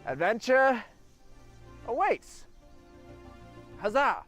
Adventure awaits. Huzzah!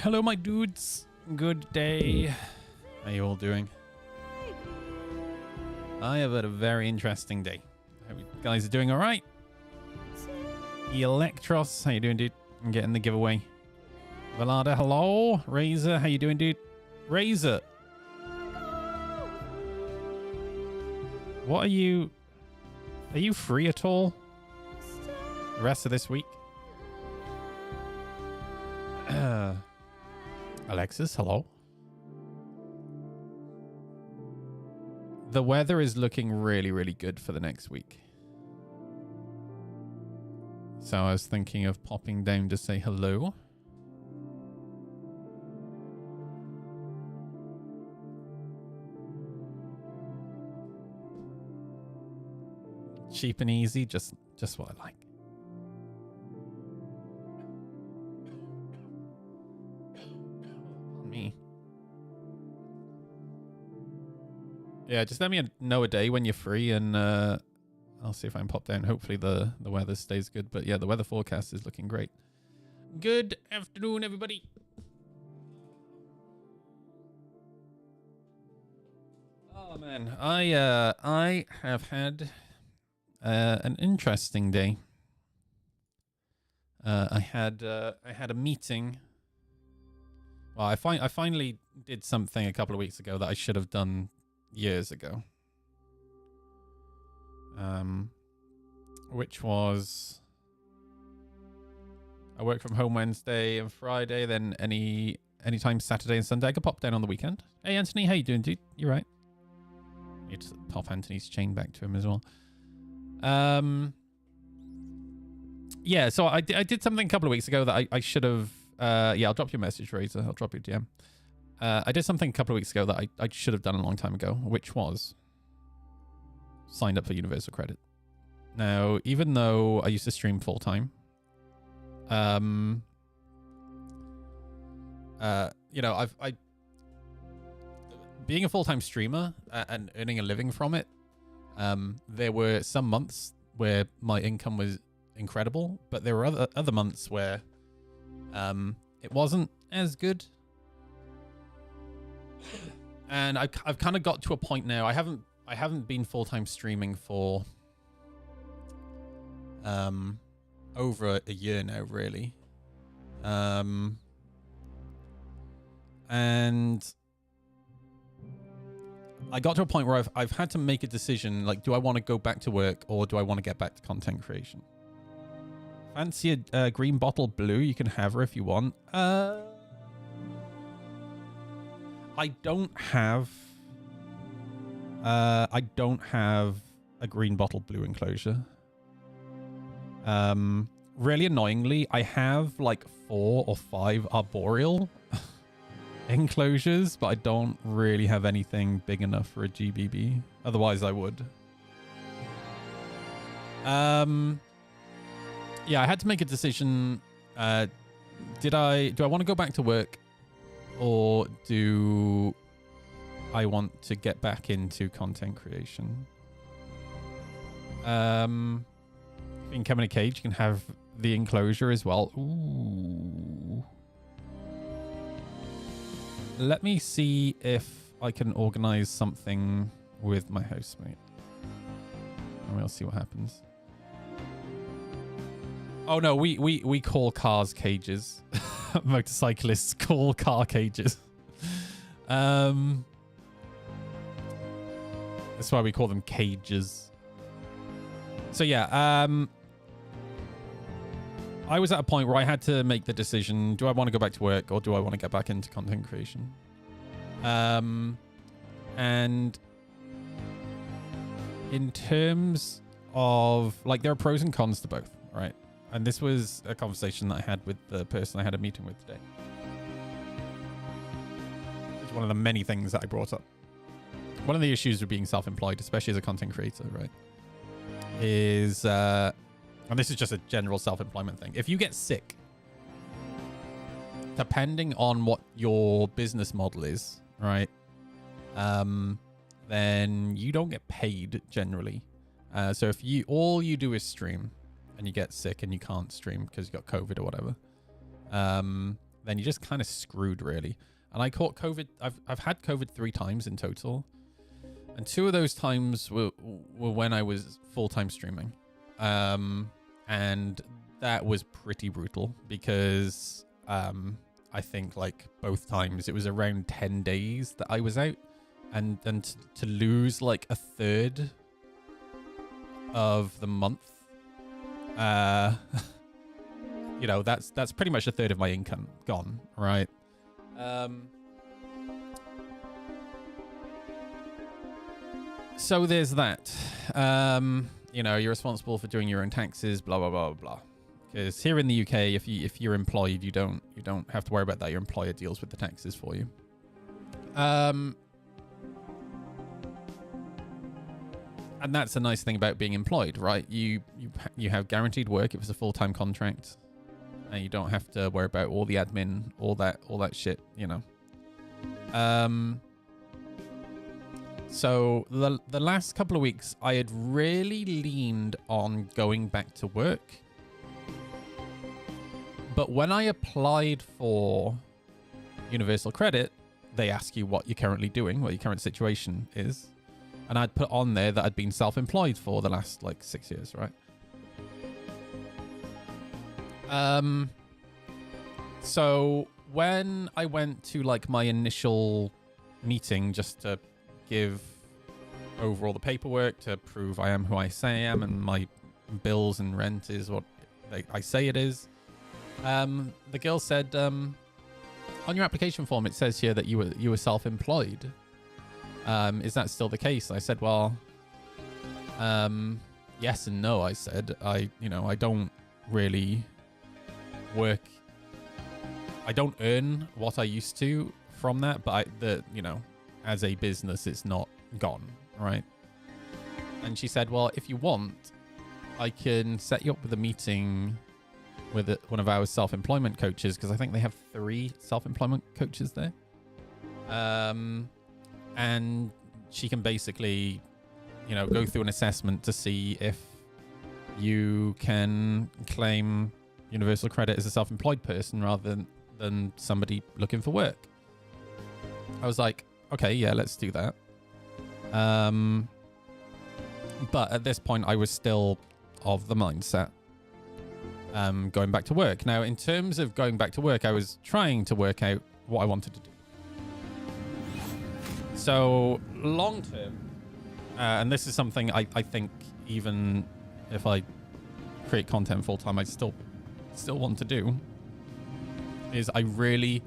Hello, my dudes. Good day. How you all doing? I have had a very interesting day. Hope you guys are doing all right. Electros, how you doing, dude? I'm getting the giveaway. Valada, hello. Razor, how you doing, dude? Razor. What are you free at all? The rest of this week? Alexis, hello. The weather is looking really, really good for the next week. So I was thinking of popping down to say hello. Cheap and easy, just what I like. Me. Yeah, just let me know a day when you're free, and I'll see if I can pop down. Hopefully the weather stays good. But yeah, the weather forecast is looking great. Good afternoon, everybody. Oh man, I have had an interesting day. I had a meeting. Well, I finally did something a couple of weeks ago that I should have done years ago. Which was I work from home Wednesday and Friday, then anytime Saturday and Sunday. I could pop down on the weekend. Hey Anthony, how you doing, dude? You right? Need to pop Anthony's chain back to him as well. Yeah, so I did something a couple of weeks ago that I should have. Yeah, I'll drop you a message, Razor. I'll drop you a DM. I did something a couple of weeks ago that I should have done a long time ago, which was signed up for Universal Credit. Now, even though I used to stream full time, you know, I being a full-time streamer and earning a living from it, there were some months where my income was incredible, but there were other months where it wasn't as good. And I've kind of got to a point now. I haven't been full-time streaming for over a year now, really. And I got to a point where I've had to make a decision, like, do I want to go back to work or do I want to get back to content creation? Fancy a green bottle blue? You can have her if you want. I don't have a green bottle blue enclosure. Really annoyingly, I have like 4 or 5 arboreal enclosures, but I don't really have anything big enough for a GBB. Otherwise, I would. Yeah, I had to make a decision. Do I want to go back to work, or do I want to get back into content creation? In Kevin a Cage, you can have the enclosure as well. Ooh. Let me see if I can organize something with my housemate. And we'll see what happens. Oh no, we call cars cages. Motorcyclists call car cages. That's why we call them cages. So yeah, I was at a point where I had to make the decision, do I want to go back to work or do I want to get back into content creation? And in terms of, like, there are pros and cons to both, right? And this was a conversation that I had with the person I had a meeting with today. It's one of the many things that I brought up. One of the issues with being self-employed, especially as a content creator, right, is, and this is just a general self-employment thing. If you get sick, depending on what your business model is, right, then you don't get paid generally. So if all you do is stream and you get sick and you can't stream because you got COVID or whatever, then you're just kind of screwed, really. And I caught COVID. I've had COVID 3 times in total, and 2 of those times were when I was full-time streaming, and that was pretty brutal because I think like both times it was around 10 days that I was out, and to lose like a third of the month, you know, that's pretty much a third of my income gone, right? So there's that. You know, you're responsible for doing your own taxes, blah blah blah blah. Because here in the UK, if you're employed, you don't have to worry about that. Your employer deals with the taxes for you. And that's a nice thing about being employed, right? You have guaranteed work if it's a full-time contract, and you don't have to worry about all the admin, all that shit, you know. So the last couple of weeks, I had really leaned on going back to work. But when I applied for Universal Credit, they ask you what you're currently doing, what your current situation is. And I'd put on there that I'd been self-employed for the last like 6 years, right? So when I went to like my initial meeting just to give over all the paperwork to prove I am who I say I am and my bills and rent is what I say it is, the girl said, on your application form it says here that you were self-employed. Is that still the case? I said, well, yes and no. I said, I don't really work. I don't earn what I used to from that, but as a business, it's not gone, right? And she said, well, if you want, I can set you up with a meeting with one of our self-employment coaches, because I think they have 3 self-employment coaches there. And she can basically, go through an assessment to see if you can claim Universal Credit as a self-employed person rather than somebody looking for work. I was like, okay, yeah, let's do that. But at this point, I was still of the mindset going back to work. Now, in terms of going back to work, I was trying to work out what I wanted to do. So long term, and this is something I think even if I create content full time, I still want to do, is I really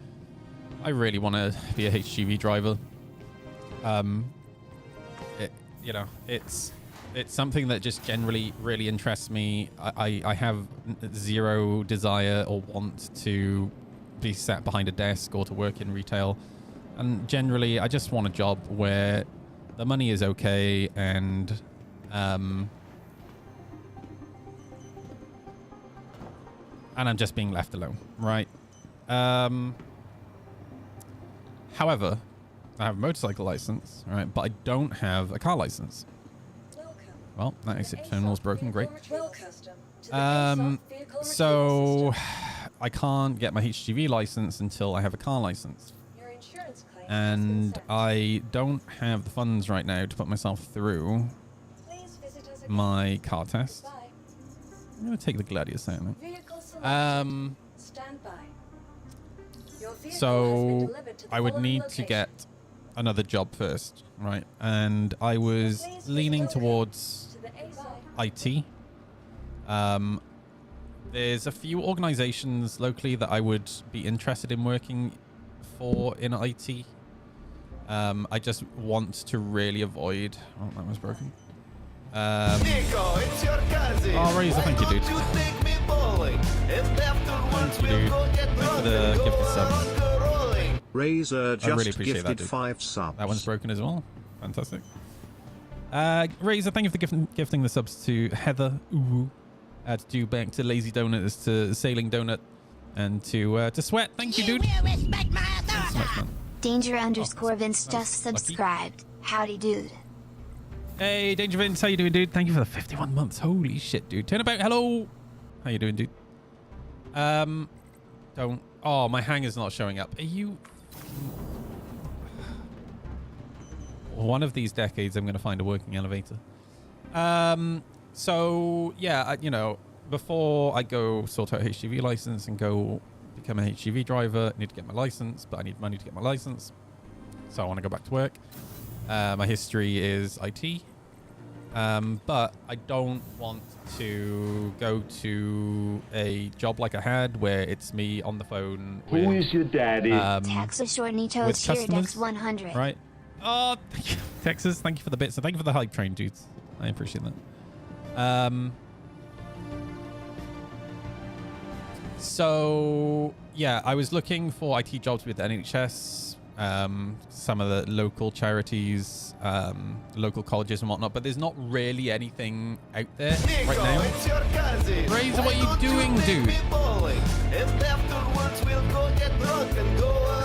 want to be a HGV driver. It's something that just generally really interests me. I have zero desire or want to be sat behind a desk or to work in retail. And generally, I just want a job where the money is okay and I'm just being left alone, right? However, I have a motorcycle license, right? But I don't have a car license. Well, that exit terminal is broken. Great. So I can't get my HGV license until I have a car license. And I don't have the funds right now to put myself through my car test. I'm going to take the Gladius out now. So I would need to get another job first, right? And I was leaning towards IT. There's a few organizations locally that I would be interested in working for in IT. I just want to really avoid... Oh, that was broken. Oh, Razor, thank you, dude. Thank you, dude. Thanks for the gift of subs. Razor just really appreciate gifted that, 5 subs. That one's broken as well. Fantastic. Razor, thank you for gifting the subs to Heather, to Dewback, to Lazy Donuts, to Sailing Donut, and to Sweat. Thank you, dude. Thanks so much, man. Danger _ Vince just subscribed. Howdy, dude. Hey, Danger Vince, how you doing, dude? Thank you for the 51 months. Holy shit, dude. Turnabout, hello. How you doing, dude? Don't Oh, my hanger's not showing up. Are you... One of these decades, I'm going to find a working elevator. So, yeah, you know, before I go sort out HGV license and go become a HGV driver, I need to get my license, but I need money to get my license. So I want to go back to work. My history is IT. But I don't want to go to a job like I had where it's me on the phone with, Who is your daddy? Texas Shortnitos with here, customers, Dex 100. right? Oh, thank you, Texas, thank you for the bits. So thank you for the hype train, dudes. I appreciate that. So yeah, I was looking for IT jobs with the NHS, some of the local charities, local colleges and whatnot, but there's not really anything out there right now. Razor, what are you doing, dude?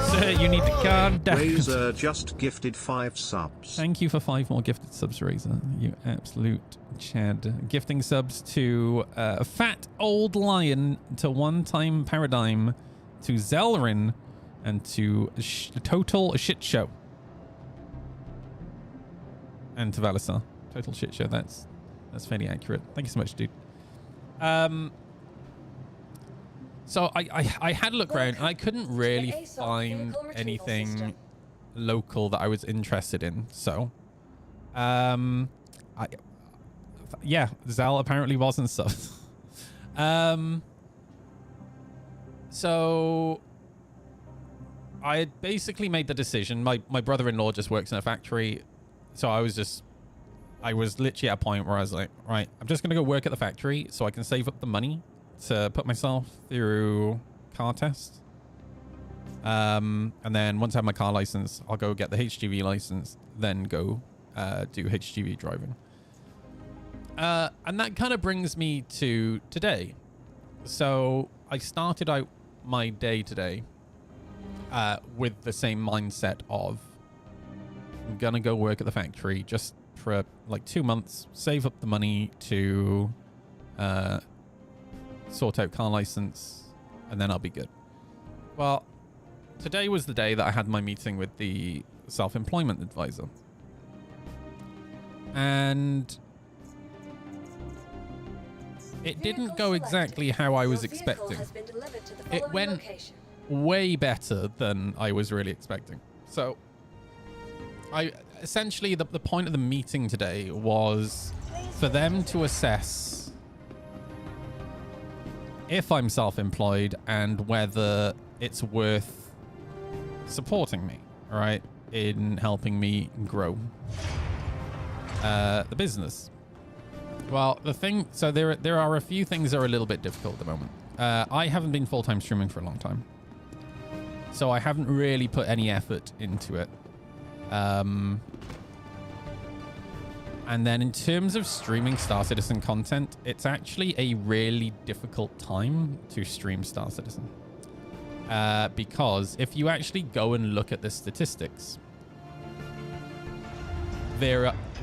Sir, you need to calm down. Razor just gifted 5 subs. Thank you for 5 more gifted subs, Razor. You absolute Chad. Gifting subs to Fat Old Lion, to One Time Paradigm, to Zelrin, and to Total Shit Show. And to Valisar. Total Shit Show. That's fairly accurate. Thank you so much, dude. So I had a look around and I couldn't really find anything local that I was interested in. So, yeah, Zal apparently wasn't stuff. So I had basically made the decision. My brother-in-law just works in a factory. So I was literally at a point where I was like, right, I'm just going to go work at the factory so I can save up the money to put myself through car test. And then once I have my car license, I'll go get the HGV license, then go do HGV driving. And that kind of brings me to today. So I started out my day today with the same mindset of I'm gonna go work at the factory just for like 2 months, save up the money to sort out car license, and then I'll be good. Well, today was the day that I had my meeting with the self-employment advisor. And it didn't go exactly how I was expecting. It went way better than I was really expecting. So essentially the point of the meeting today was for them to assess if I'm self-employed and whether it's worth supporting me, right, in helping me grow the business. Well, so there are a few things that are a little bit difficult at the moment. I haven't been full-time streaming for a long time, so I haven't really put any effort into it. And then in terms of streaming Star Citizen content, it's actually a really difficult time to stream Star Citizen. Because if you actually go and look at the statistics,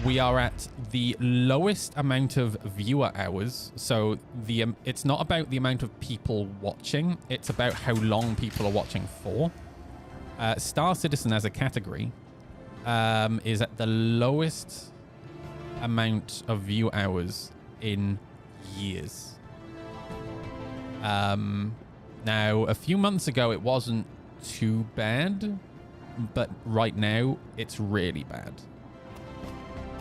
we are at the lowest amount of viewer hours. So it's not about the amount of people watching, it's about how long people are watching for. Star Citizen as a category is at the lowest amount of view hours in years. Now, a few months ago, it wasn't too bad, but right now, it's really bad.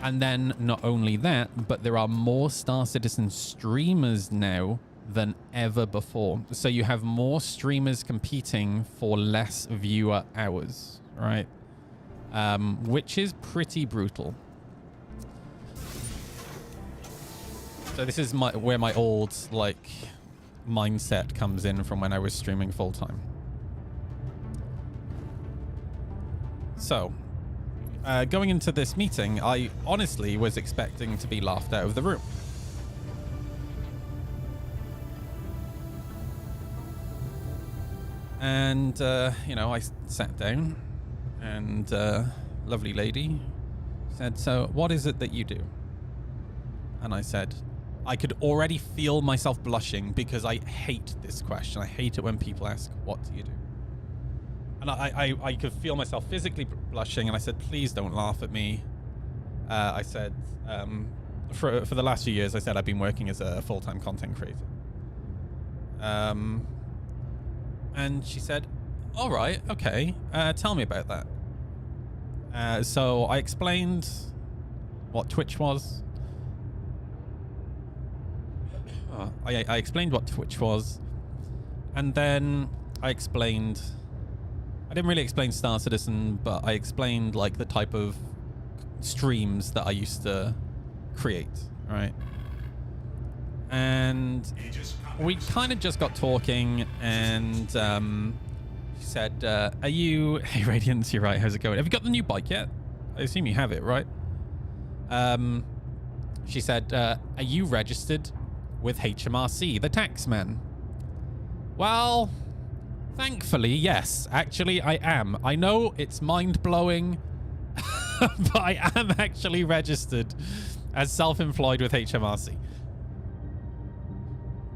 And then not only that, but there are more Star Citizen streamers now than ever before. So you have more streamers competing for less viewer hours, right? Which is pretty brutal. So this is where my old mindset comes in from when I was streaming full time. So going into this meeting, I honestly was expecting to be laughed out of the room. And you know, I sat down, and lovely lady said, "So what is it that you do?" And I said, I could already feel myself blushing because I hate this question. I hate it when people ask, what do you do? And I could feel myself physically blushing, and I said, please don't laugh at me. I said, for the last few years, I said I've been working as a full-time content creator. And she said, all right, okay, tell me about that. So I explained what Twitch was. I explained what Twitch was, and then I didn't really explain Star Citizen, but I explained like the type of streams that I used to create, right? And we kind of just got talking, and she said, are you... Hey, Radiance, you're right, how's it going? Have you got the new bike yet? I assume you have it, right? She said, are you registered with HMRC, the taxman? Well, thankfully, yes. Actually, I am. I know it's mind-blowing, but I am actually registered as self-employed with HMRC.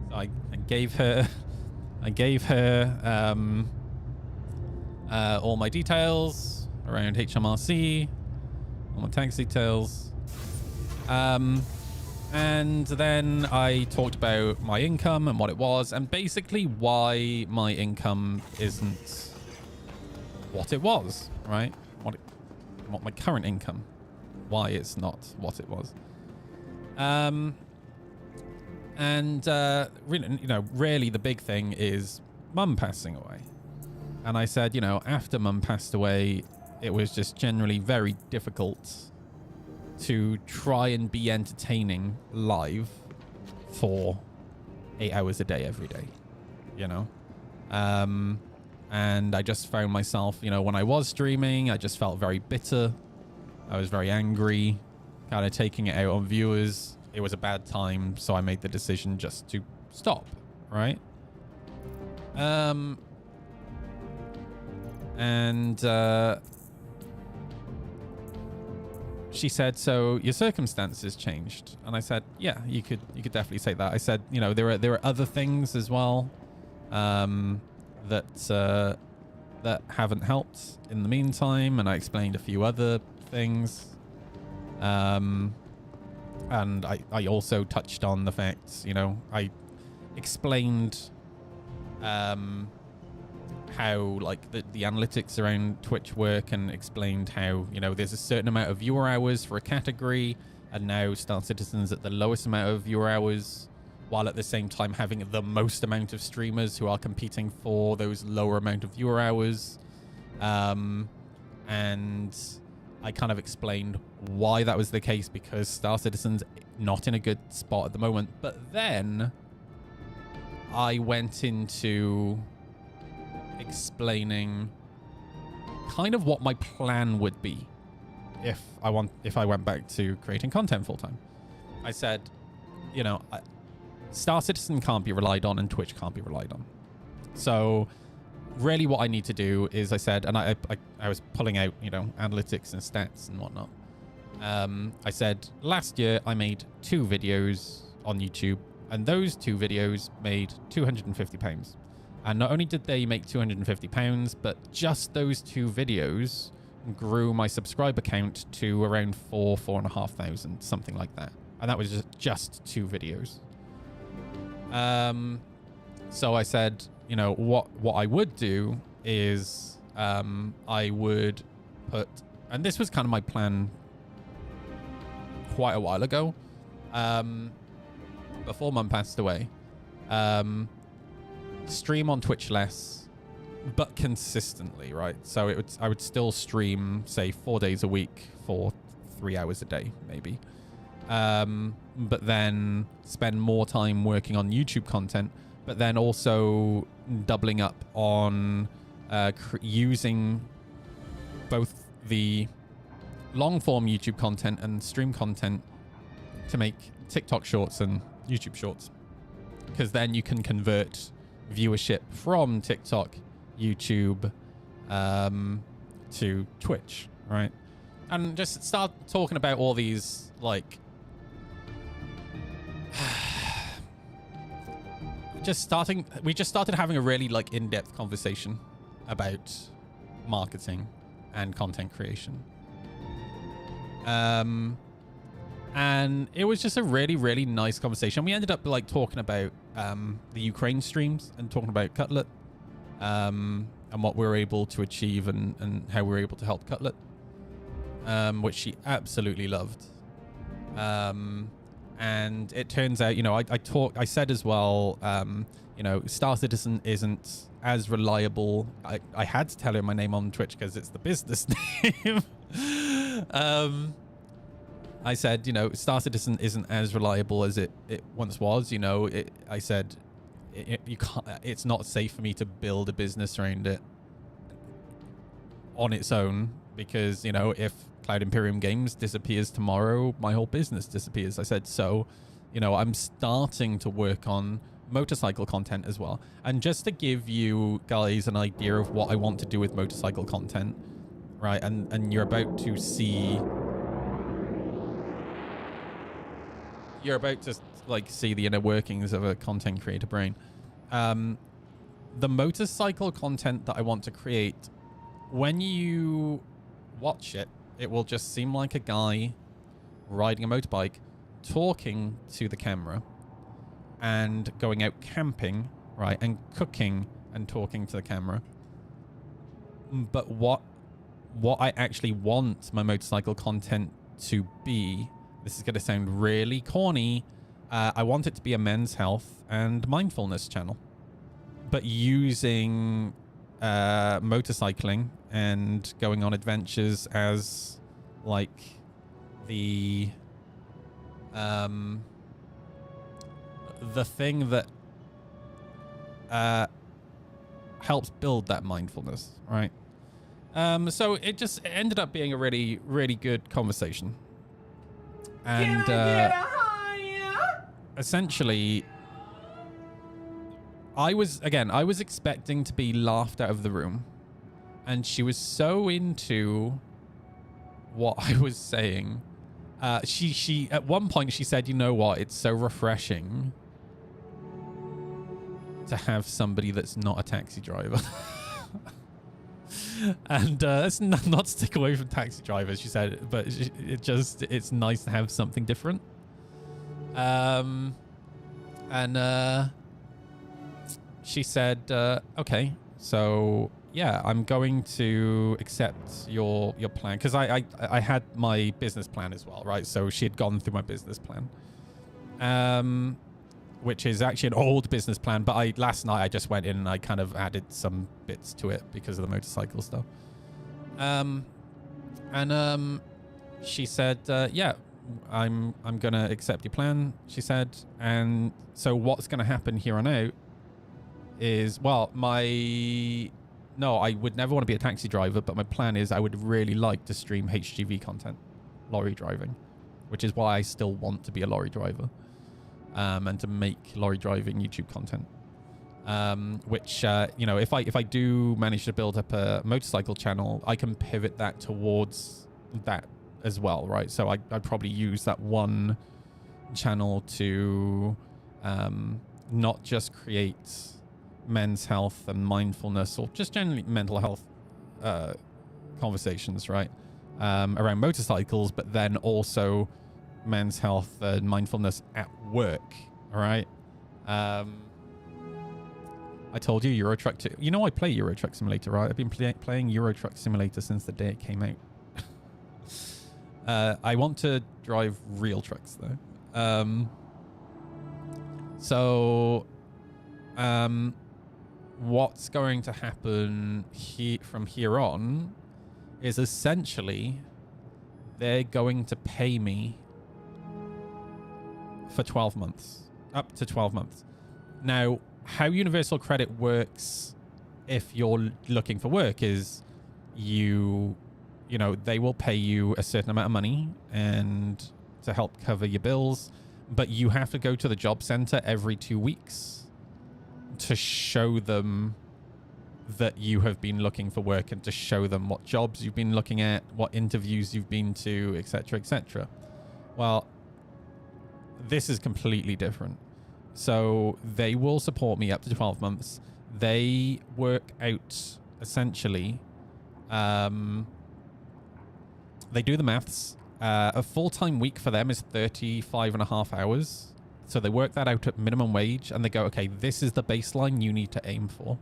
So I gave her all my details around HMRC, all my tax details. And then I talked about my income and what it was, and basically why my income isn't what it was, right? What my current income, why it's not what it was. Really, really the big thing is Mum passing away. And I said, after Mum passed away, it was just generally very difficult to try and be entertaining live for 8 hours a day every day, and I just found myself, when I was streaming, I just felt very bitter. I was very angry, kind of taking it out on viewers. It was a bad time, so I made the decision just to stop, right? She said, so your circumstances changed. And I said, yeah, you could definitely say that. I said, there are other things as well that haven't helped in the meantime. And I explained a few other things. And I also touched on the fact, I explained how like the analytics around Twitch work, and explained how there's a certain amount of viewer hours for a category, and now Star Citizen's at the lowest amount of viewer hours, while at the same time having the most amount of streamers who are competing for those lower amount of viewer hours. And I kind of explained why that was the case, because Star Citizen's not in a good spot at the moment. But then I went into explaining kind of what my plan would be if I went back to creating content full time. I said, Star Citizen can't be relied on and Twitch can't be relied on. So really what I need to do is, I said, and I was pulling out, analytics and stats and whatnot. I said, last year I made 2 videos on YouTube, and those 2 videos made £250. And not only did they make £250, but just those 2 videos grew my subscriber count to around 4,500, something like that. And that was just 2 videos. So I said, what I would do is I would put, and this was kind of my plan quite a while ago, before Mum passed away. Stream on Twitch less, but consistently, right? So I would still stream, say, 4 days a week for 3 hours a day, maybe. But then spend more time working on YouTube content, but then also doubling up on using both the long-form YouTube content and stream content to make TikTok shorts and YouTube shorts. Because then you can convert viewership from TikTok, YouTube, to Twitch, right? And just start talking about all these, like, we just started having a really like in-depth conversation about marketing and content creation. And it was just a really, really nice conversation. We ended up like talking about the Ukraine streams and talking about Cutlet, and what we were able to achieve and how we were able to help Cutlet, which she absolutely loved. And it turns out, you know, I said as well, you know, Star Citizen isn't as reliable. I had to tell her my name on Twitch because it's the business name. I said, you know, Star Citizen isn't as reliable as it once was. You know, I said, you can't. It's not safe for me to build a business around it on its own because, you know, if Cloud Imperium Games disappears tomorrow, my whole business disappears. I said, so, you know, I'm starting to work on motorcycle content as well. And just to give you guys an idea of what I want to do with motorcycle content, right? And you're about to see. You're about to like see the inner workings of a content creator brain. The motorcycle content that I want to create, when you watch it, it will just seem like a guy riding a motorbike, talking to the camera, and going out camping, right, and cooking and talking to the camera. But what I actually want my motorcycle content to be, this is going to sound really corny, I want it to be a men's health and mindfulness channel, but using motorcycling and going on adventures as like the thing that helps build that mindfulness, right? So it just ended up being a really, really good conversation. And essentially, I was expecting to be laughed out of the room, and she was so into what I was saying. She at one point she said, "You know what? It's so refreshing to have somebody that's not a taxi driver." And let's not stick away from taxi drivers, she said, but it's nice to have something different. And she said, okay, so yeah, I'm going to accept your plan, because I had my business plan as well, right? So she had gone through my business plan, which is actually an old business plan, but last night I just went in and I kind of added some bits to it because of the motorcycle stuff. She said, yeah, I'm gonna accept your plan, she said. And so what's gonna happen here on out is, well, I would never want to be a taxi driver, but my plan is I would really like to stream HGV content, lorry driving, which is why I still want to be a lorry driver. And to make lorry driving YouTube content, which you know, if I do manage to build up a motorcycle channel, I can pivot that towards that as well, right? So I'd probably use that one channel to not just create men's health and mindfulness, or just generally mental health conversations, right, around motorcycles, but then also men's health and mindfulness at work. All right. I told you Euro Truck 2. You know, I play Euro Truck Simulator, right? I've been playing Euro Truck Simulator since the day it came out. I want to drive real trucks though. What's going to happen from here on is essentially they're going to pay me for 12 months, up to 12 months. Now, how Universal Credit works if you're looking for work is you know, they will pay you a certain amount of money and to help cover your bills, but you have to go to the job center every 2 weeks to show them that you have been looking for work and to show them what jobs you've been looking at, what interviews you've been to, etc., etc. Well, this is completely different. So they will support me up to 12 months. They work out essentially, they do the maths. A full-time week for them is 35.5 hours. So they work that out at minimum wage and they go, okay, this is the baseline you need to aim for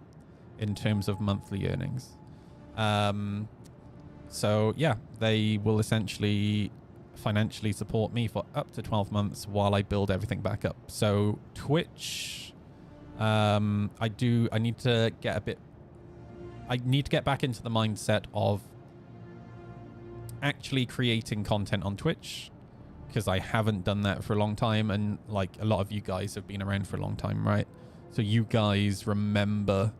in terms of monthly earnings. So yeah, they will essentially financially support me for up to 12 months while I build everything back up. So Twitch, I need to get back into the mindset of actually creating content on Twitch, because I haven't done that for a long time, and like a lot of you guys have been around for a long time, right? So you guys remember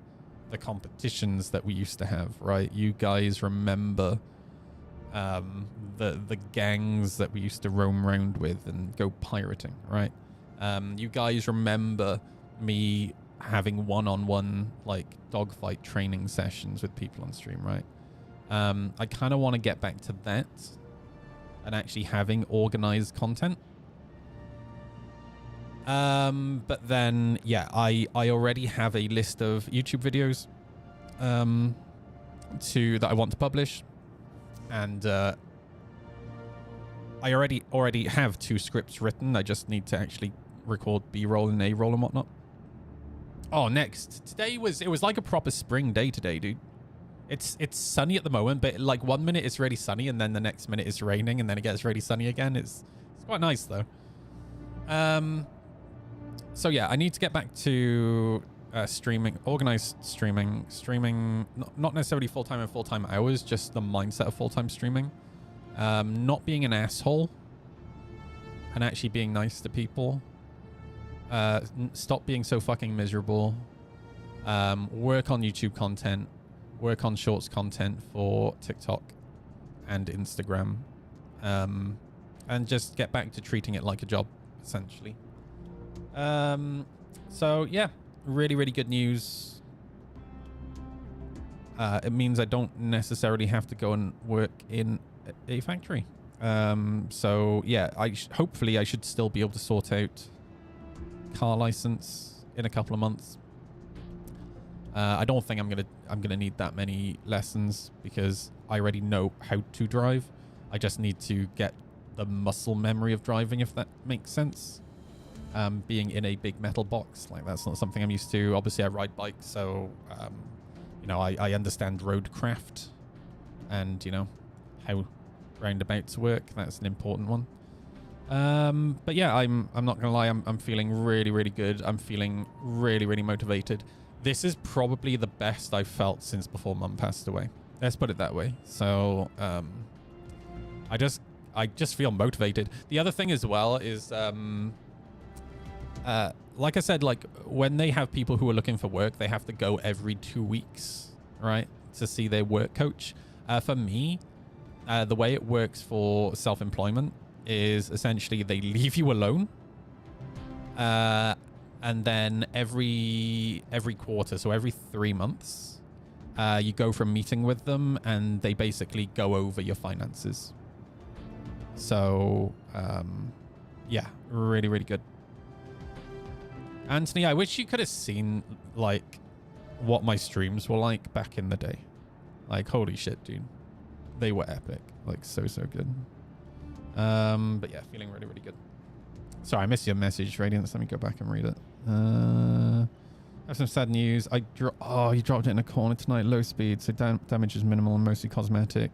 the competitions that we used to have, right? You guys remember the gangs that we used to roam around with and go pirating, right? You guys remember me having one-on-one like dogfight training sessions with people on stream, right? I kind of want to get back to that and actually having organized content. But then, yeah, I already have a list of YouTube videos that I want to publish, and I already have 2 scripts written. I just need to actually record B-roll and A-roll and whatnot. Oh, next. It was like a proper spring day today, dude. It's sunny at the moment, but like 1 minute it's really sunny and then the next minute it's raining and then it gets really sunny again. It's quite nice though. So yeah, I need to get back to streaming, organized streaming, not necessarily full-time and full-time hours, just the mindset of full-time streaming. Not being an asshole and actually being nice to people. Stop being so fucking miserable. Work on YouTube content. Work on shorts content for TikTok and Instagram. And just get back to treating it like a job, essentially. So yeah, really, really good news. It means I don't necessarily have to go and work in a factory. So yeah, hopefully I should still be able to sort out car license in a couple of months. I don't think I'm gonna need that many lessons because I already know how to drive. I just need to get the muscle memory of driving, if that makes sense. Being in a big metal box, like that's not something I'm used to. Obviously I ride bikes, so you know, I understand roadcraft and, you know, how roundabouts work. That's an important one. But yeah, I'm not gonna lie, I'm feeling really, really good. I'm feeling really, really motivated. This is probably the best I've felt since before Mum passed away. Let's put it that way. So I just feel motivated. The other thing as well is like I said, like when they have people who are looking for work, they have to go every 2 weeks, right, to see their work coach. For me, the way it works for self-employment is essentially they leave you alone. And then every quarter, so every 3 months, you go for a meeting with them and they basically go over your finances. So, yeah, really, really good. Anthony, I wish you could have seen, like, what my streams were like back in the day. Like, holy shit, dude. They were epic. Like, so good. But yeah, feeling really, really good. Sorry, I missed your message, Radiance. Let me go back and read it. I have some sad news. You dropped it in a corner tonight. Low speed, so damage is minimal and mostly cosmetic.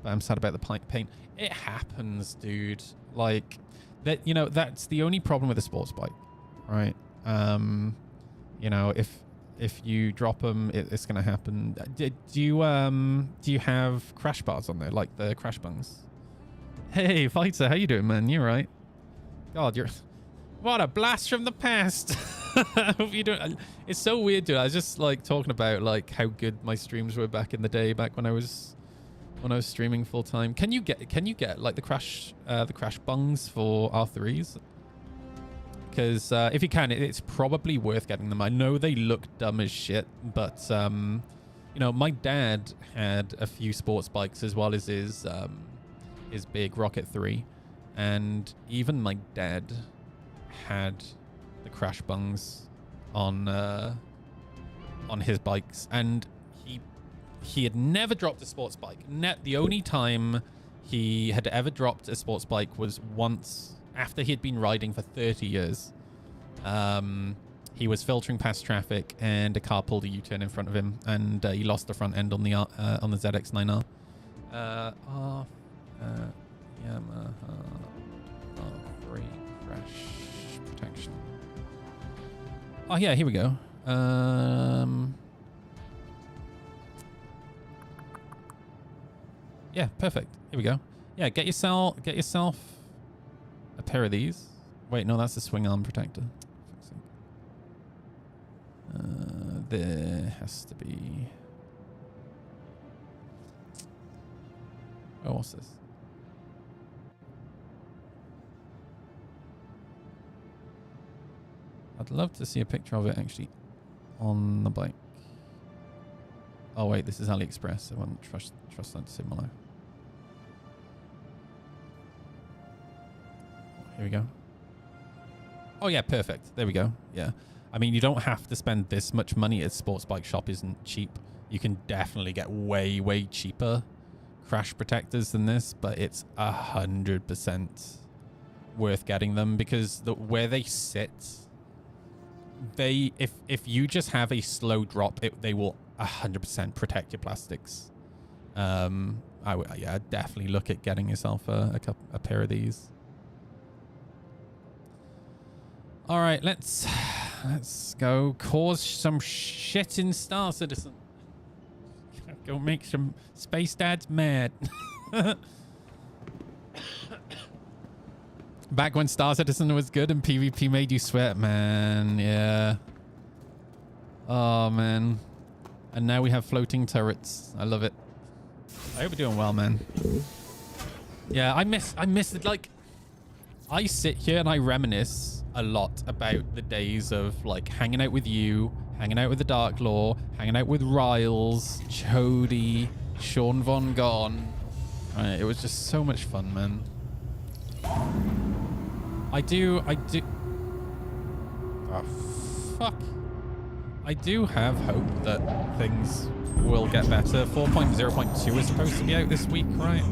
But I'm sad about the paint. It happens, dude. Like, that. You know, that's the only problem with a sports bike, right? You know, if you drop them, it's gonna happen. Do you have crash bars on there, like the crash bungs? Hey, Fighter, how you doing, man? You right? God, what a blast from the past. Hope you doing. It's so weird, dude. I was just like talking about like how good my streams were back in the day, back when I was streaming full time. Can you get like the crash bungs for R3s? Because if you can, it's probably worth getting them. I know they look dumb as shit, but you know, my dad had a few sports bikes as well as his big Rocket 3, and even my dad had the crash bungs on his bikes, and he had never dropped a sports bike. The only time he had ever dropped a sports bike was once after he had been riding for 30 years. He was filtering past traffic, and a car pulled a U-turn in front of him, and he lost the front end on the ZX9R. Yamaha R3 crash protection. Oh yeah, here we go. Yeah, perfect. Here we go. Yeah, get yourself a pair of these. Wait, no, that's a swing arm protector. There has to be. Oh, what's this? I'd love to see a picture of it actually on the bike. Oh wait, this is AliExpress. I wouldn't trust that to save my life. Here we go. Oh yeah, perfect. There we go. Yeah. I mean, you don't have to spend this much money. A sports bike shop isn't cheap. You can definitely get way, way cheaper crash protectors than this, but it's 100% worth getting them because where they sit, if you just have a slow drop, they will 100% protect your plastics. I'd definitely look at getting yourself a pair of these. All right, let's go cause some shit in Star Citizen. Go make some space dads mad. Back when Star Citizen was good and PvP made you sweat, man. Yeah. Oh, man. And now we have floating turrets. I love it. I hope you're doing well, man. Yeah, I miss it. Like, I sit here and I reminisce a lot about the days of like hanging out with you, hanging out with the Dark Law, hanging out with Riles, Chody, Sean Von Gone. Right, it was just so much fun, man. I do. Oh, fuck. I do have hope that things will get better. 4.0.2 is supposed to be out this week, right?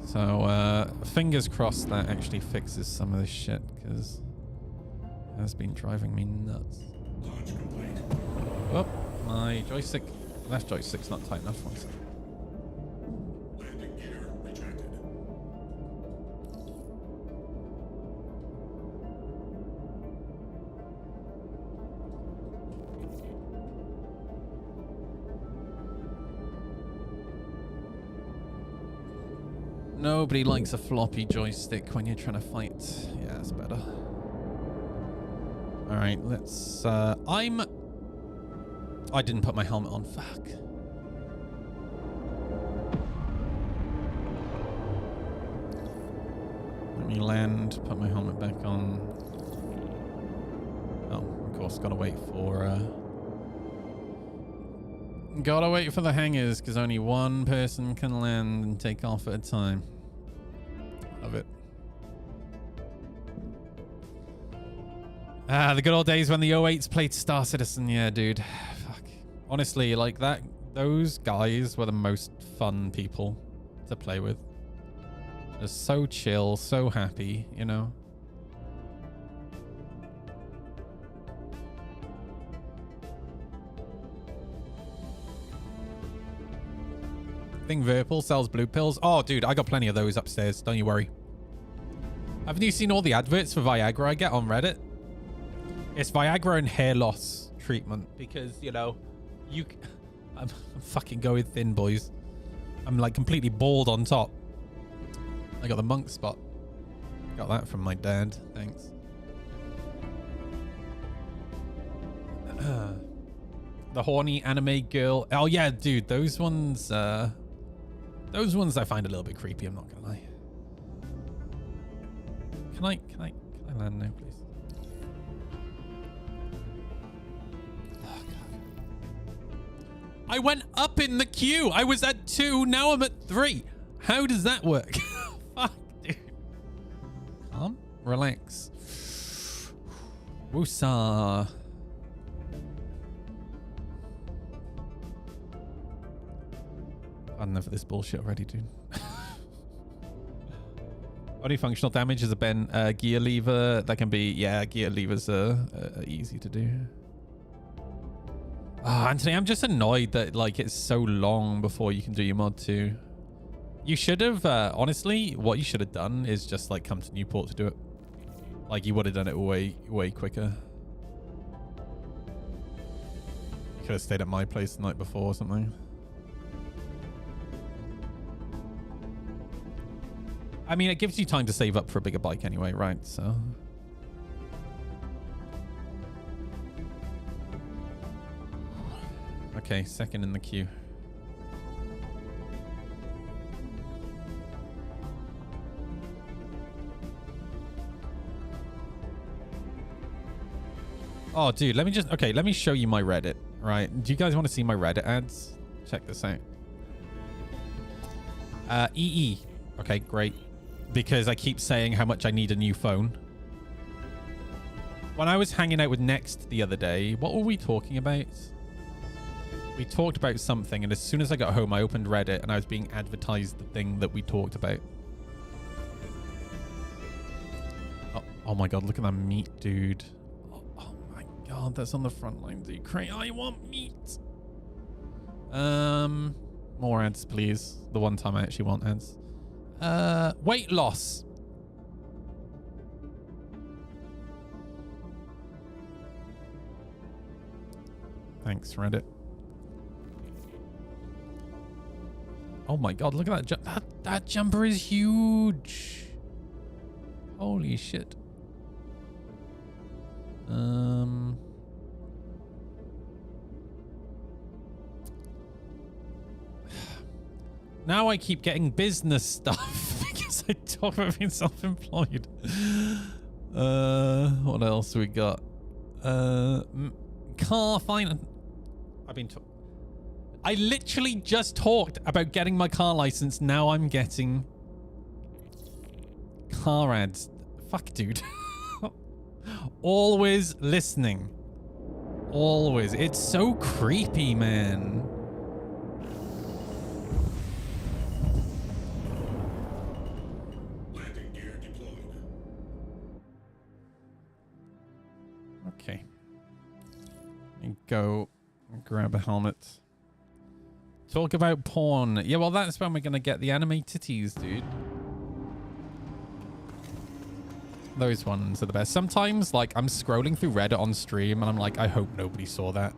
So, fingers crossed that actually fixes some of this shit, because it has been driving me nuts. Oh, my joystick, left joystick's not tight enough. One second. Nobody likes a floppy joystick when you're trying to fight. Yeah, it's better. All right, let's... I didn't put my helmet on. Fuck. Let me land, put my helmet back on. Oh, of course, gotta wait for... Gotta wait for the hangars, because only one person can land and take off at a time. Love it. Ah, the good old days when the 08s played Star Citizen. Yeah, dude. Fuck. Honestly, like that, those guys were the most fun people to play with. Just so chill, so happy, you know? Think Virpil sells blue pills? Oh, dude, I got plenty of those upstairs. Don't you worry. Haven't you seen all the adverts for Viagra I get on Reddit? It's Viagra and hair loss treatment because, you know, I'm fucking going thin, boys. I'm like completely bald on top. I got the monk spot. Got that from my dad. Thanks. The horny anime girl. Oh yeah, dude, those ones I find a little bit creepy, I'm not gonna lie. Can I land now, please? Oh, God. I went up in the queue. I was at 2, now I'm at 3. How does that work? Fuck, dude. Relax. Woosah. I've had enough of this bullshit already, dude. Only functional damage is a gear lever. That can be, yeah, gear levers are easy to do. Oh, Anthony, I'm just annoyed that like it's so long before you can do your mod 2. You should have, honestly, what you should have done is just like come to Newport to do it. Like you would have done it way quicker. You could have stayed at my place the night before or something. I mean, it gives you time to save up for a bigger bike anyway, right? So. Okay, second in the queue. Oh, dude, let me show you my Reddit, right? Do you guys want to see my Reddit ads? Check this out. EE. Okay, great. Because I keep saying how much I need a new phone. When I was hanging out with Next the other day, what were we talking about? We talked about something, and as soon as I got home, I opened Reddit, and I was being advertised the thing that we talked about. Oh my god, look at that meat, dude. Oh my god, that's on the front lines of Ukraine. I want meat. More ads, please. The one time I actually want ads. Weight loss. Thanks, Reddit. Oh my god, look at that. That jumper is huge. Holy shit. Now I keep getting business stuff because I talk about being self-employed. What else we got? Car finance. I literally just talked about getting my car license. Now I'm getting car ads. Fuck, dude. Always listening. Always. It's so creepy, man. Landing gear deployed. Okay. Let me go grab a helmet. Talk about porn. Yeah, well, that's when we're going to get the anime titties, dude. Those ones are the best. Sometimes, like, I'm scrolling through Reddit on stream, and I'm like, I hope nobody saw that.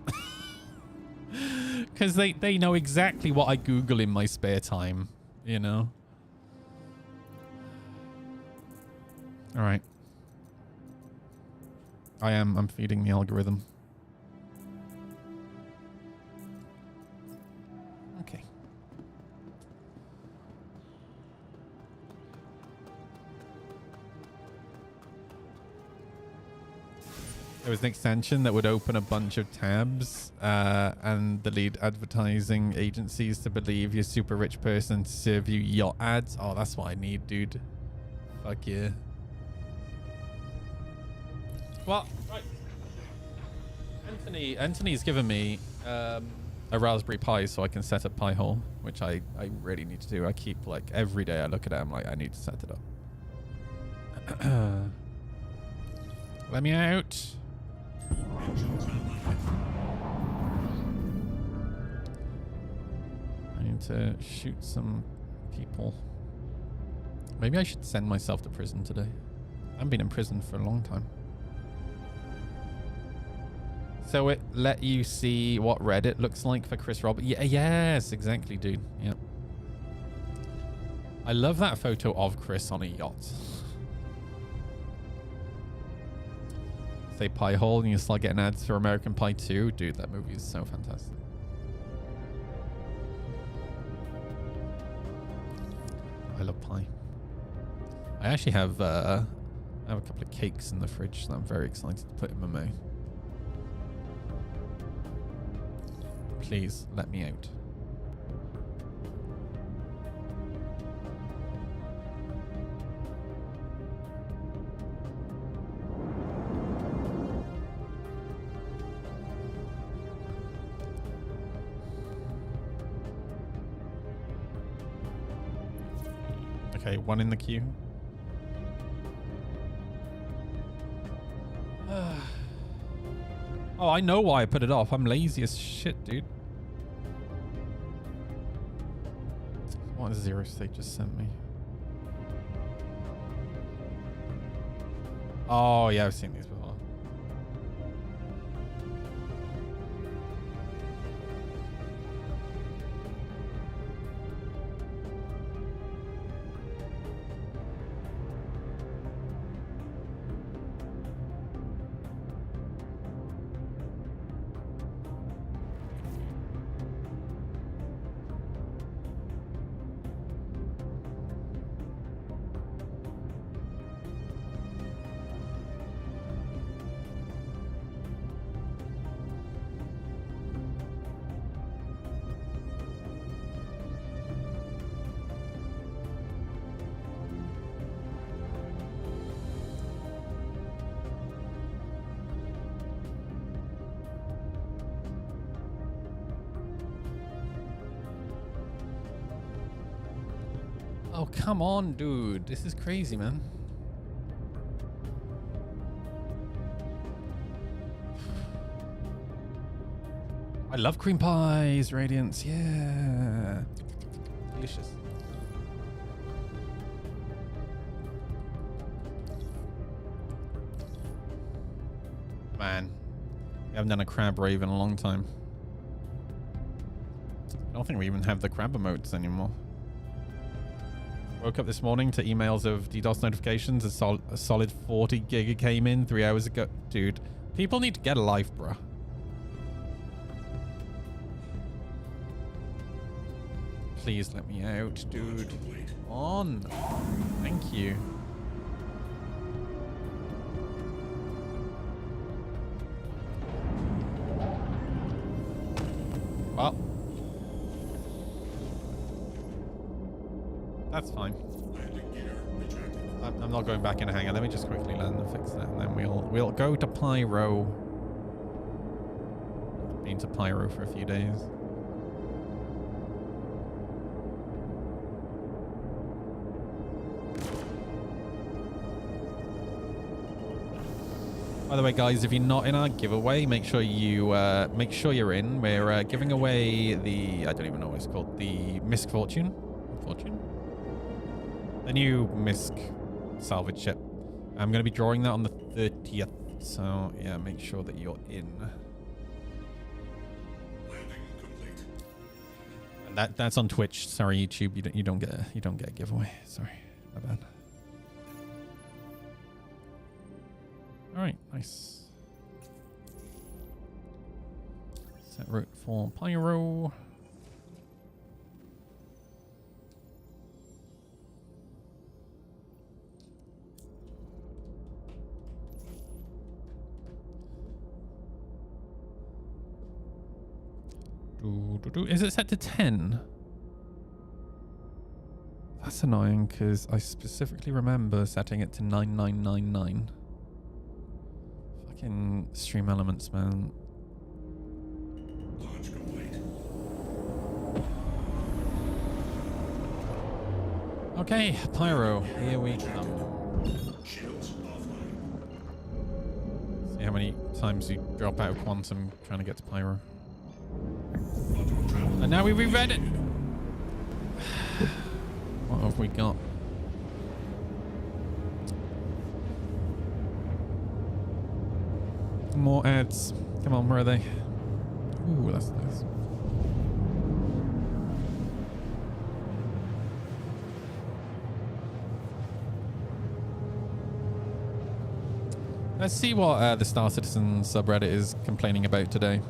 Because they know exactly what I Google in my spare time, you know? All right. I'm feeding the algorithm. Okay. There was an extension that would open a bunch of tabs and lead advertising agencies to believe you're a super rich person to serve you yacht ads. Oh, that's what I need, dude. Fuck yeah. Well, right. Anthony's given me a Raspberry Pi so I can set up Pi-hole, which I really need to do. I keep, like, every day I look at it, I'm like, I need to set it up. Let me out. I need to shoot some people. Maybe I should send myself to prison today. I haven't been in prison for a long time. So it let you see what Reddit looks like for Chris Roberts. Yeah, yes, exactly, dude. Yep. I love that photo of Chris on a yacht. Say Pi-hole and you start getting ads for American Pie 2. Dude, that movie is so fantastic. I love pie. I actually have a couple of cakes in the fridge that I'm very excited to put in my mouth. Please let me out. Okay, one in the queue. Oh, I know why I put it off. I'm lazy as shit, dude. What is Zero State just sent me? Oh, yeah, I've seen these before. Oh, come on, dude. This is crazy, man. I love cream pies, Radiance. Yeah. Delicious. Man. We haven't done a crab rave in a long time. I don't think we even have the crab emotes anymore. Woke up this morning to emails of DDoS notifications. A solid 40 giga came in 3 hours ago. Dude, people need to get a life, bruh. Please let me out, dude. Come on. Thank you. Well. That's fine. I'm not going back in a hangar. Let me just quickly land and fix that, and then we'll go to Pyro. Been to Pyro for a few days. By the way, guys, if you're not in our giveaway, make sure you're in. We're giving away the, I don't even know what it's called, the Misc Fortune. The new Misc salvage ship. I'm going to be drawing that on the 30th. So, yeah, make sure that you're in. And that's on Twitch. Sorry, YouTube. You don't get a giveaway. Sorry. My bad. All right, nice. Set route for Pyro. Is it set to 10? That's annoying because I specifically remember setting it to 9999. Fucking Stream Elements, man. Launch complete. Okay, Pyro, here we come. Shields offline. See how many times you drop out of Quantum trying to get to Pyro. And now we reread it. What have we got? More ads. Come on, where are they? Ooh, that's nice. Let's see what the Star Citizen subreddit is complaining about today.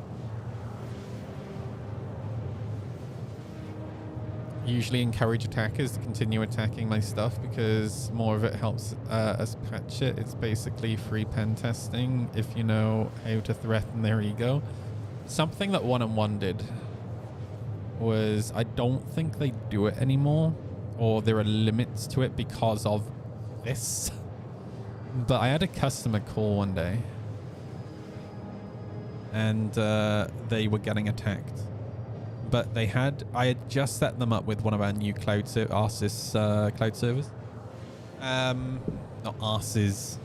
Usually encourage attackers to continue attacking my stuff because more of it helps us patch it. It's basically free pen testing if you know how to threaten their ego. Something that 1&1 did was, I don't think they do it anymore, or there are limits to it because of this. But I had a customer call one day and they were getting attacked. but I had just set them up with one of our new Arsys cloud servers. Not Arsys,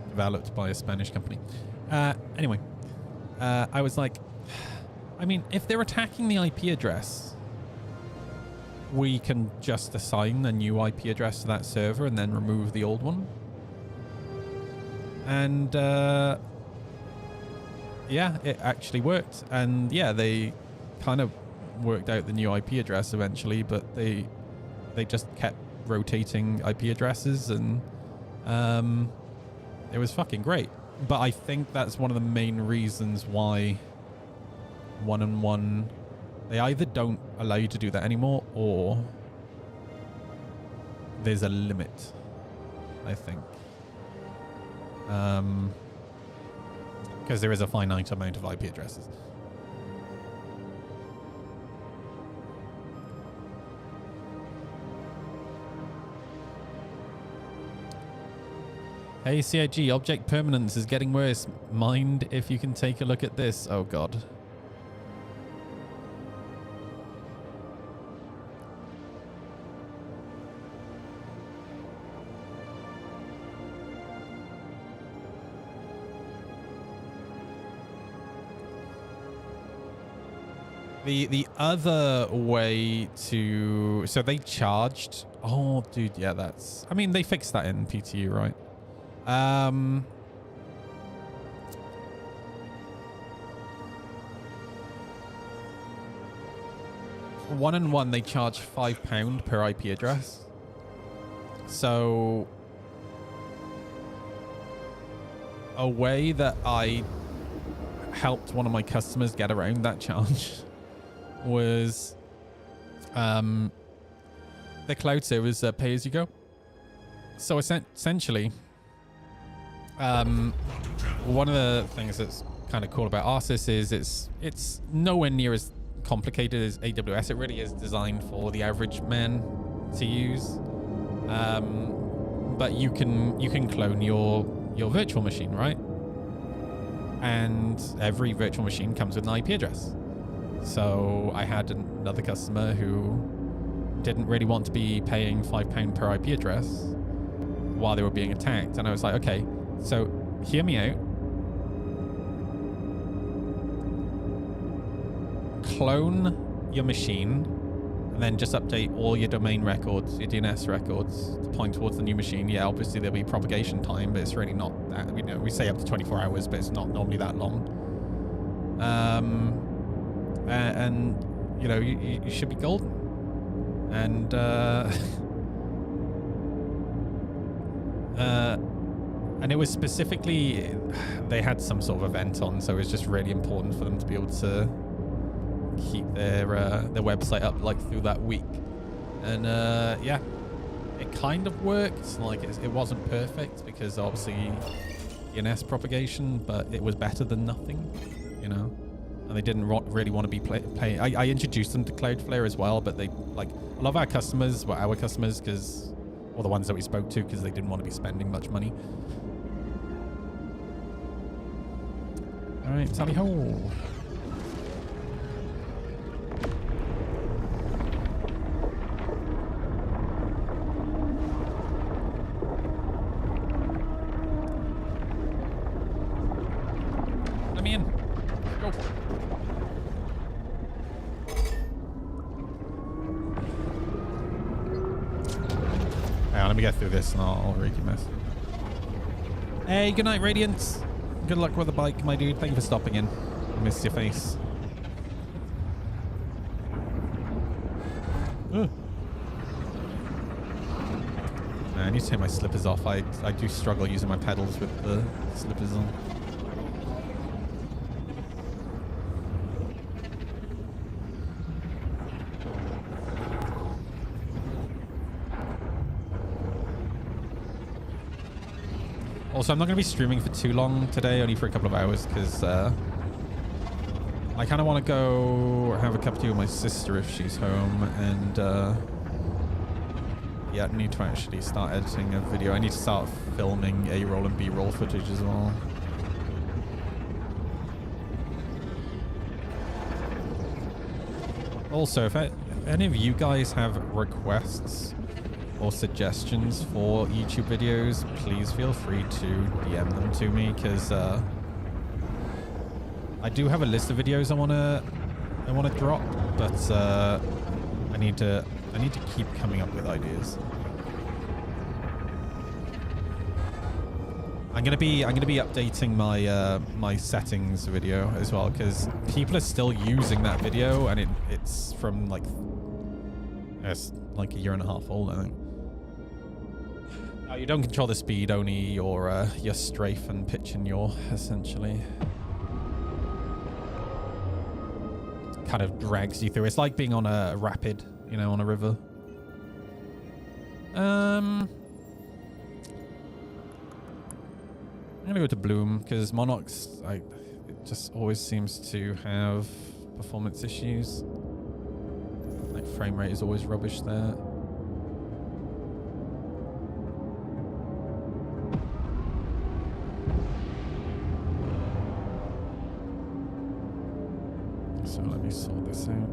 developed by a Spanish company. Anyway, I was like, I mean, if they're attacking the IP address, we can just assign a new IP address to that server and then remove the old one. And yeah, it actually worked. And yeah, they kind of worked out the new IP address eventually, but they just kept rotating IP addresses, and it was fucking great. But I think that's one of the main reasons why 1&1, they either don't allow you to do that anymore, or there's a limit, I think. Because there is a finite amount of IP addresses. Hey CIG, object permanence is getting worse. Mind if you can take a look at this. Oh god. The other way to... So they charged... Oh, dude, yeah, that's... I mean, they fixed that in PTU, right? 1&1, they charge £5 per IP address. So... a way that I helped one of my customers get around that charge was the cloud servers pay as you go. So essentially, one of the things that's kind of cool about Arsys is it's nowhere near as complicated as AWS. It really is designed for the average man to use. But you can clone your virtual machine, right? And every virtual machine comes with an IP address. So I had another customer who didn't really want to be paying £5 per IP address while they were being attacked. And I was like, okay, so hear me out. Clone your machine and then just update all your domain records, your DNS records to point towards the new machine. Yeah, obviously there'll be propagation time, but it's really not that, you know, we say up to 24 hours, but it's not normally that long. And you know, you should be golden. And and it was specifically, they had some sort of event on, so it was just really important for them to be able to keep their website up like through that week. And yeah, it kind of worked. Like it wasn't perfect because obviously DNS propagation, but it was better than nothing, you know. And they didn't really want to be paying. I introduced them to Cloudflare as well, but they, like, a lot of our customers were our customers because, or the ones that we spoke to, because they didn't want to be spending much money. All right, tally ho. Let me in. Go for it. Let me get through this and I'll read your message. Hey, good night, Radiance. Good luck with the bike, my dude. Thank you for stopping in. I missed your face. Man, I need to take my slippers off. I do struggle using my pedals with the slippers on. Also, I'm not going to be streaming for too long today, only for a couple of hours, because I kind of want to go have a cup of tea with my sister if she's home, and yeah, I need to actually start editing a video. I need to start filming A-roll and B-roll footage as well. Also, if any of you guys have requests or suggestions for YouTube videos, please feel free to DM them to me, because I do have a list of videos I wanna drop, but I need to keep coming up with ideas. I'm gonna be updating my my settings video as well, because people are still using that video, and it's from like it's like a year and a half old, I think. Now, you don't control the speed, only your strafe and pitch in yaw, essentially. It kind of drags you through. It's like being on a rapid, you know, on a river. I'm gonna go to Bloom, because Monarchs, it just always seems to have performance issues. Like, frame rate is always rubbish there. So let me sort this out.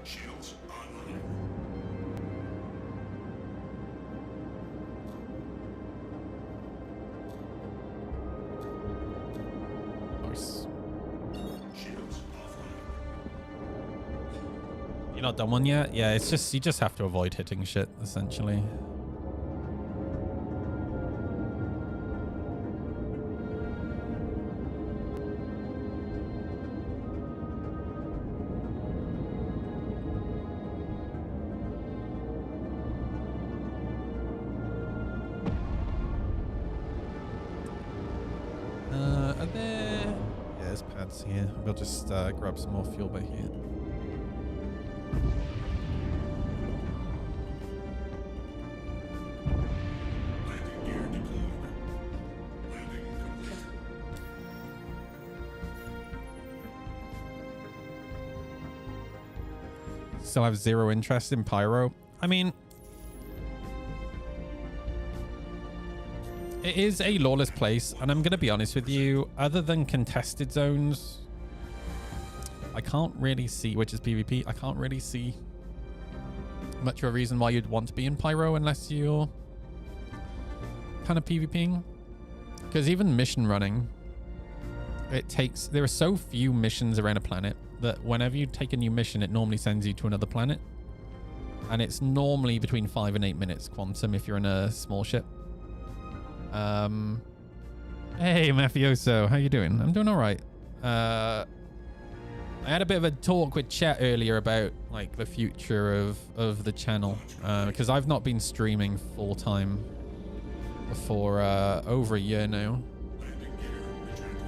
Shields online. Nice. Shields offline. You're not done one yet? Yeah, it's just, you just have to avoid hitting shit, essentially. Are there... Yeah, there's pads here. We'll just grab some more fuel by here. Landing gear deployed. Landing complete. Still have zero interest in Pyro. I mean, it is a lawless place, and I'm going to be honest with you, other than contested zones, I can't really see, which is PvP, I can't really see much of a reason why you'd want to be in Pyro unless you're kind of PvPing. Because even mission running, there are so few missions around a planet that whenever you take a new mission, it normally sends you to another planet. And it's normally between 5 and 8 minutes quantum if you're in a small ship. Hey, Mafioso, how you doing? I'm doing all right. I had a bit of a talk with chat earlier about like the future of the channel, because I've not been streaming full time for over a year now.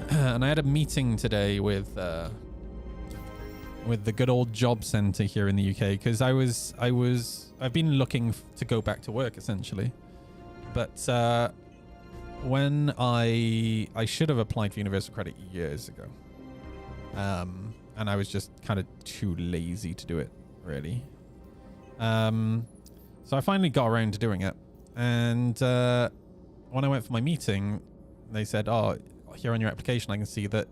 And I had a meeting today with the good old job center here in the UK, because I've been looking to go back to work essentially, but when I should have applied for universal credit years ago, and I was just kind of too lazy to do it, really. So I finally got around to doing it, and when I went for my meeting, they said, "Oh, here on your application, I can see that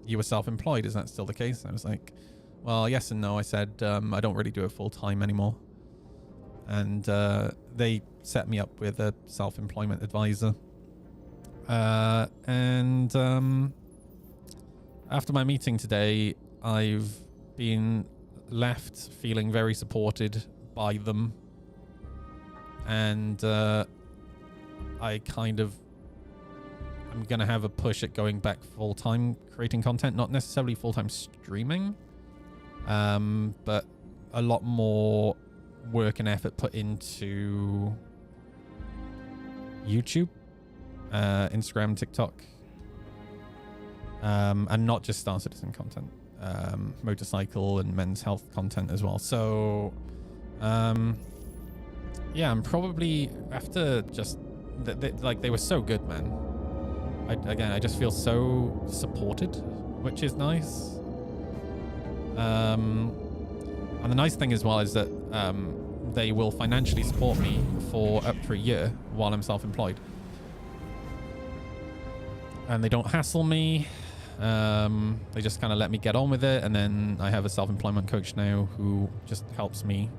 you were self-employed. Is that still the case?" And I was like, "Well, yes and no." I said, "I don't really do it full time anymore," and they set me up with a self-employment advisor. After my meeting today, I've been left feeling very supported by them, and I'm gonna have a push at going back full-time creating content, not necessarily full-time streaming, but a lot more work and effort put into YouTube, Instagram, TikTok, and not just Star Citizen content, motorcycle and men's health content as well. So yeah, I'm probably after just they were so good, man. I just feel so supported, which is nice. And the nice thing as well is that they will financially support me for up to a year while I'm self-employed. And they don't hassle me. They just kind of let me get on with it, and then I have a self-employment coach now who just helps me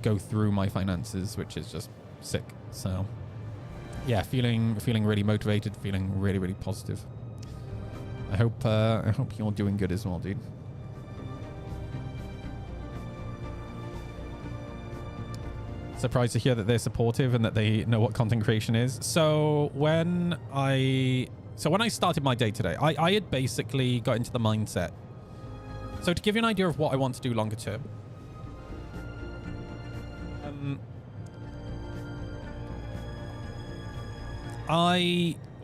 go through my finances, which is just sick. So yeah, feeling really motivated, feeling really positive. I hope you're doing good as well, dude. Surprised to hear that they're supportive and that they know what content creation is. So when I started my day today, I had basically got into the mindset. So to give you an idea of what I want to do longer term,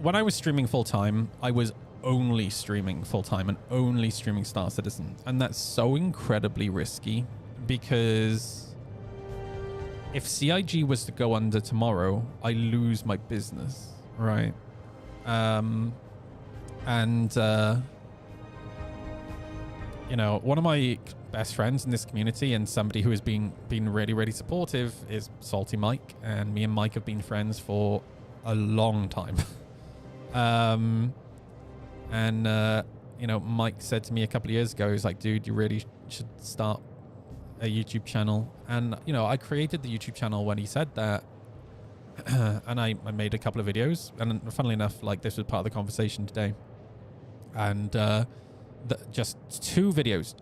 when I was streaming full time, I was only streaming full time and only streaming Star Citizen, and that's so incredibly risky because if CIG was to go under tomorrow, I lose my business, right? You know, one of my best friends in this community and somebody who has been really supportive is Salty Mike, and me and Mike have been friends for a long time. You know, Mike said to me a couple of years ago, he's like, dude, you really should start a YouTube channel. And, you know, I created the YouTube channel when he said that. And I made a couple of videos. And funnily enough, like, this was part of the conversation today. And just two videos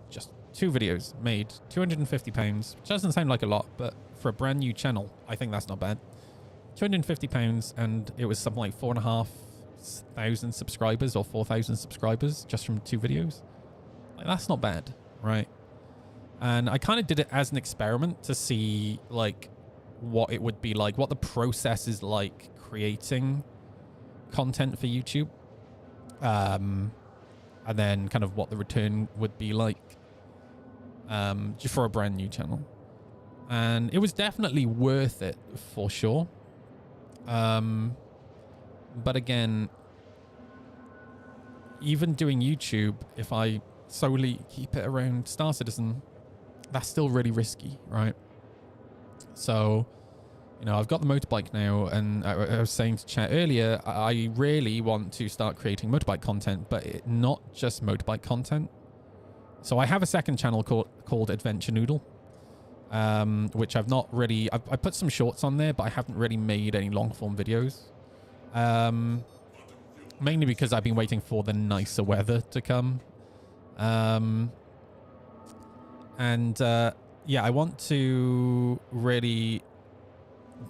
made £250, which doesn't sound like a lot, but for a brand new channel, I think that's not bad. £250, and it was something like 4,500 subscribers or 4,000 subscribers just from two videos. Like, that's not bad, right? And I kind of did it as an experiment to see like what it would be like, what the process is like creating content for YouTube, and then kind of what the return would be like just for a brand new channel. And it was definitely worth it for sure. But again, even doing YouTube, if I solely keep it around Star Citizen, that's still really risky, right? So, you know, I've got the motorbike now, and I was saying to chat earlier, I really want to start creating motorbike content, but not just motorbike content. So I have a second channel called Adventure Noodle, which I've not really... I put some shorts on there, but I haven't really made any long-form videos. Mainly because I've been waiting for the nicer weather to come. Yeah, I want to really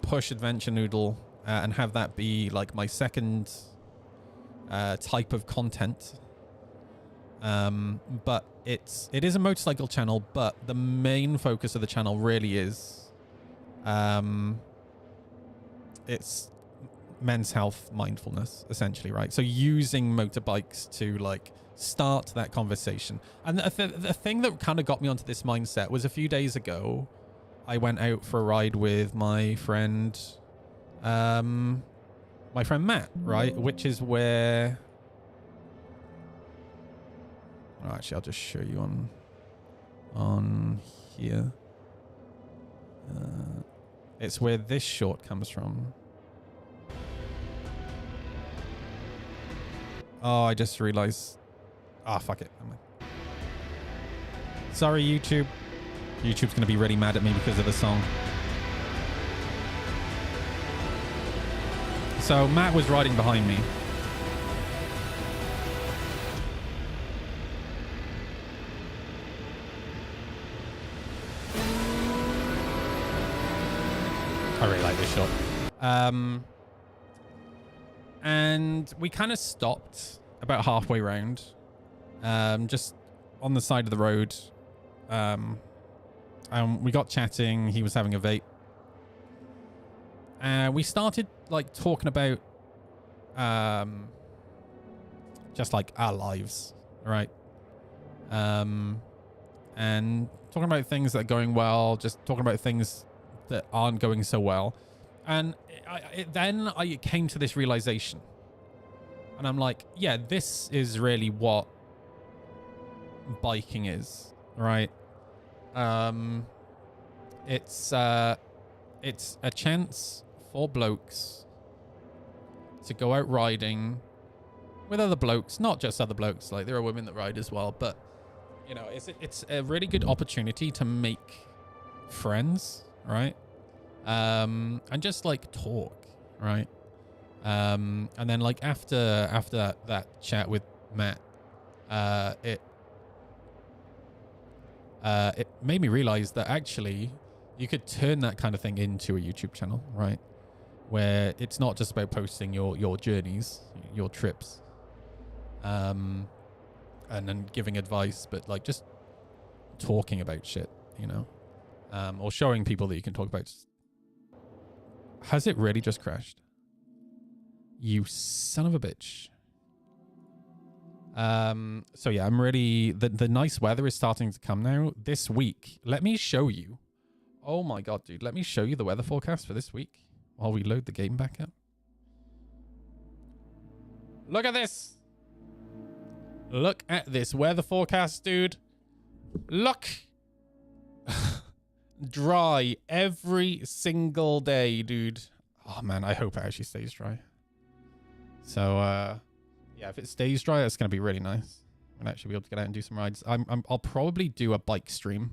push Adventure Noodle and have that be like my second type of content. But it is a motorcycle channel, but the main focus of the channel really is it's men's health mindfulness, essentially, right? So using motorbikes to like start that conversation. And the thing that kind of got me onto this mindset was a few days ago, I went out for a ride with my friend Matt, right? Which is where... Oh, actually, I'll just show you on here. It's where this short comes from. Oh, I just realized... Ah, fuck it. Sorry, YouTube. YouTube's going to be really mad at me because of the song. So, Matt was riding behind me. I really like this shot. And we kind of stopped about halfway round, just on the side of the road. We got chatting. He was having a vape. And we started like talking about just like our lives, right? And talking about things that are going well, just talking about things that aren't going so well. And then I came to this realization. And I'm like, yeah, this is really what biking is, right? It's a chance for blokes to go out riding with other blokes, not just other blokes. Like, there are women that ride as well, but you know, it's a really good opportunity to make friends, right? And just like talk, right? And then like after that chat with Matt, it made me realize that actually you could turn that kind of thing into a YouTube channel, right? Where it's not just about posting your journeys, your trips, and then giving advice, but like just talking about shit, you know, or showing people that you can talk about. Has it really just crashed? You son of a bitch. So yeah, I'm ready. The nice weather is starting to come now. This week, let me show you. Oh my God, dude. Let me show you the weather forecast for this week while we load the game back up. Look at this. Look at this weather forecast, dude. Look. Dry every single day, dude. Oh man, I hope it actually stays dry. So, yeah, if it stays dry, it's going to be really nice. I'm going to actually be able to get out and do some rides. I'll probably do a bike stream.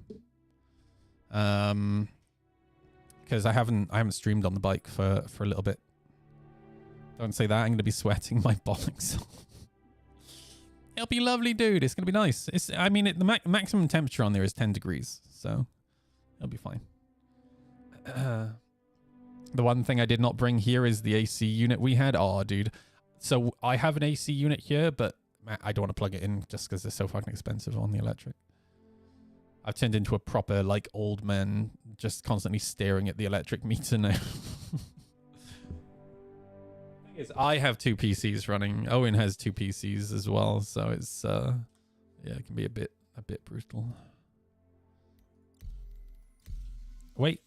Because I haven't streamed on the bike for a little bit. Don't say that. I'm going to be sweating my bollocks. It'll be lovely, dude. It's going to be nice. I mean, the maximum temperature on there is 10 degrees. So, it'll be fine. The one thing I did not bring here is the AC unit we had. Oh, dude. So I have an AC unit here, but I don't want to plug it in just because they're so fucking expensive on the electric. I've turned into a proper, like, old man, just constantly staring at the electric meter now. Thing is, I have 2 PCs running. Owen has 2 PCs as well, so it's yeah, it can be a bit brutal. Wait.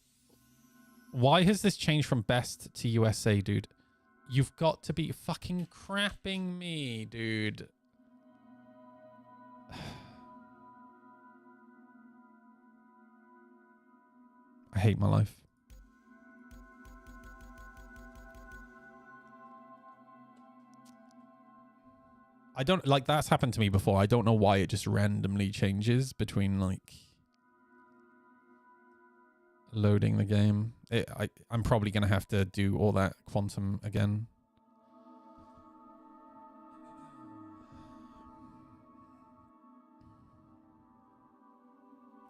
Why has this changed from best to USA, dude? You've got to be fucking crapping me, dude. I hate my life. I don't like that's happened to me before. I don't know why it just randomly changes between like loading the game. I'm probably going to have to do all that quantum again.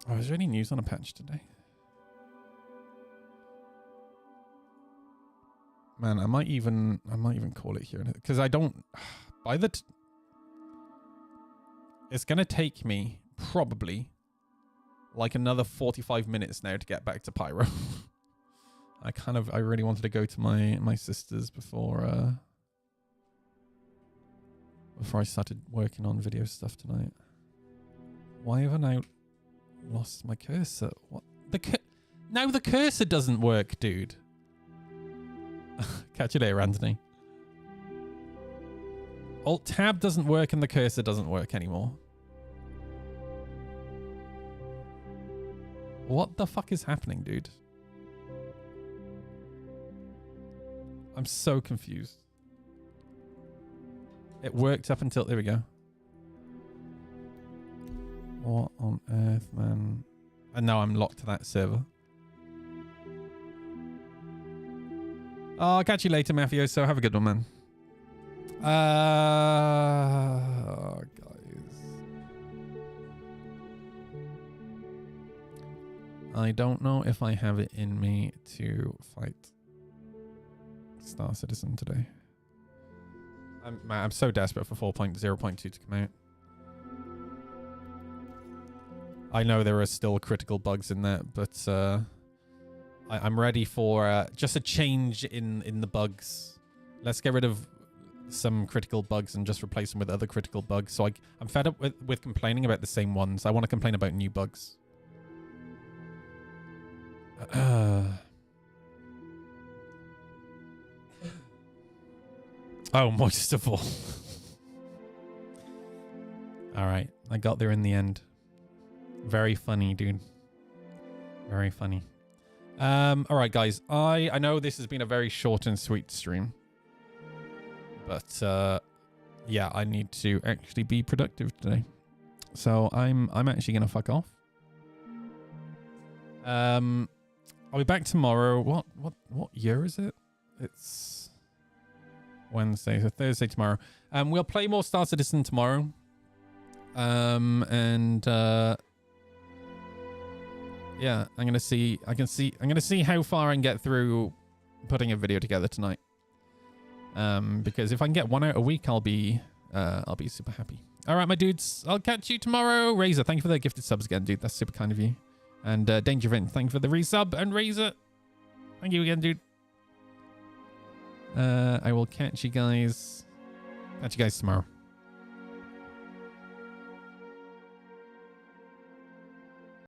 Oh, is there any news on a patch today? Man, I might even call it here because I don't it's going to take me probably like another 45 minutes now to get back to Pyro. I really wanted to go to my sister's before I started working on video stuff tonight. Why haven't I lost my cursor? What? Now the cursor doesn't work, dude. Catch you later, Anthony. Alt tab doesn't work and the cursor doesn't work anymore. What the fuck is happening, dude? I'm so confused. It worked up until... There we go. What on earth, man? And now I'm locked to that server. Oh, I'll catch you later, Mafioso. Have a good one, man. Guys. I don't know if I have it in me to fight Star Citizen today. I'm so desperate for 4.0.2 to come out. I know there are still critical bugs in that, but I'm ready for just a change in the bugs. Let's get rid of some critical bugs and just replace them with other critical bugs. So I'm fed up with complaining about the same ones. I want to complain about new bugs. Oh, most of all. All right, I got there in the end. Very funny, dude. Very funny. All right, guys. I know this has been a very short and sweet stream, but yeah, I need to actually be productive today. So I'm actually gonna fuck off. I'll be back tomorrow. What year is it? It's Wednesday, so Thursday tomorrow. We'll play more Star Citizen tomorrow. Yeah, I'm gonna see how far I can get through putting a video together tonight. Because if I can get one out a week, I'll be super happy. All right, my dudes, I'll catch you tomorrow. Razor, thank you for the gifted subs again, dude. That's super kind of you. And Danger Vent, thank you for the resub. And Razor, thank you again, dude. I will catch you guys tomorrow.